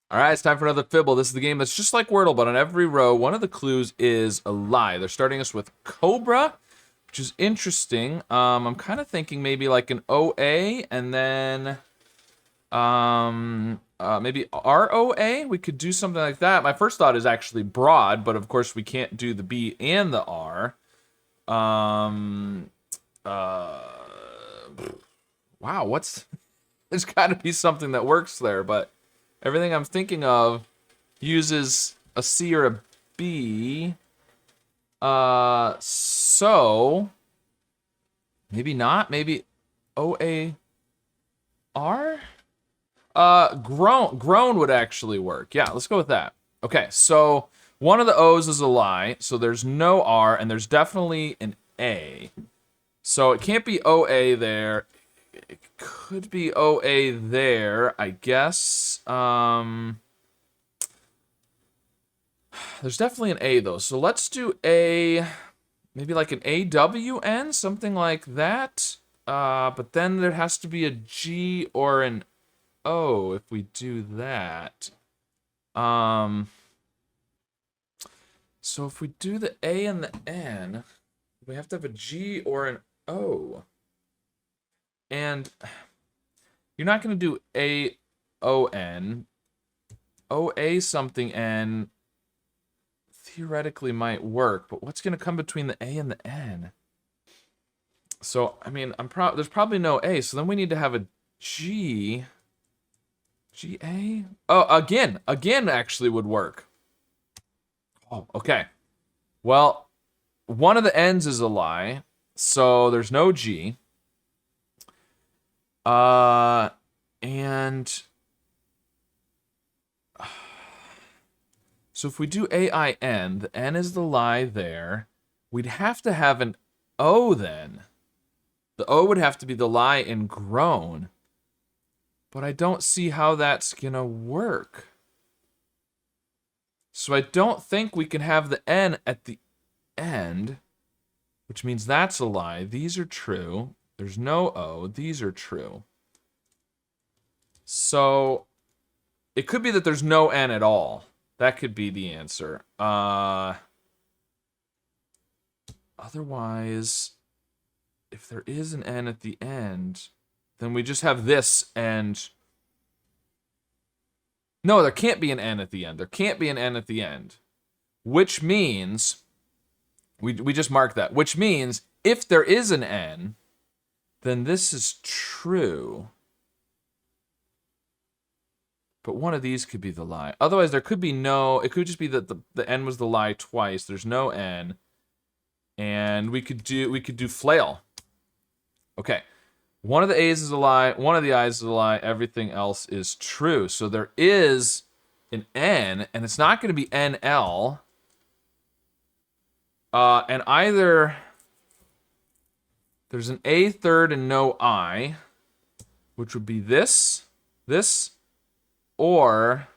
All right, it's time for another Fibble. This is the game that's just like Wordle, but on every row, one of the clues is a lie. They're starting us with COBRA, which is interesting. I'm kind of thinking maybe like an OA and then maybe ROA. We could do something like that. My first thought is actually broad, but of course we can't do the B and the R. Um, uh, wow, what's... There's got to be something that works there, but everything I'm thinking of uses a C or a B. So maybe not. Maybe OAR. Grown would actually work. Yeah, let's go with that. Okay, so one of the O's is a lie, so there's no R, and there's definitely an A. So it can't be OA there. It could be OA there, I guess. There's definitely an A though, so let's do A, maybe like an AWN, something like that. But then there has to be a G or an O if we do that. So if we do the A and the N, we have to have a G or an O. And you're not going to do A-O-N. O-A something N theoretically might work, but what's going to come between the A and the N? So, I mean, there's probably no A, so then we need to have a G. G-A? Oh, again actually would work. Oh, okay. Well, one of the N's is a lie, so there's no G. And so if we do AIN, the N is the lie there. We'd have to have an O then. The O would have to be the lie in grown. But I don't see how that's gonna work. So I don't think we can have the N at the end, which means that's a lie. These are true. There's no O. These are true. So it could be that there's no N at all. That could be the answer. Otherwise, if there is an N at the end, then we just have this and... No, there can't be an N at the end. There can't be an N at the end. Which means... We just marked that. Which means, if there is an N, then this is true. But one of these could be the lie. Otherwise, there could be no... It could just be that the N was the lie twice. There's no N. And we could do flail. Okay. One of the A's is a lie. One of the I's is a lie. Everything else is true. So there is an N, and it's not going to be NL. And either there's an A third and no I, which would be this, or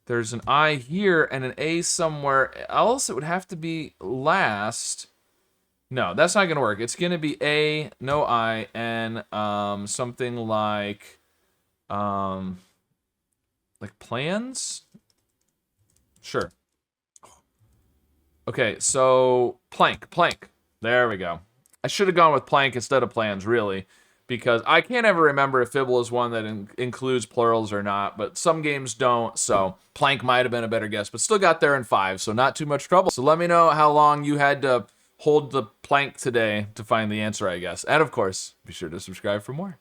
there's an I here and an A somewhere else. It would have to be last. No, that's not gonna work. It's gonna be A, no I, and something like plans? Sure. Okay, so plank. There we go. I should have gone with plank instead of plans, really, because I can't ever remember if Fibble is one that includes plurals or not, but some games don't, so plank might have been a better guess, but still got there in 5, so not too much trouble. So let me know how long you had to hold the plank today to find the answer, I guess. And of course, be sure to subscribe for more.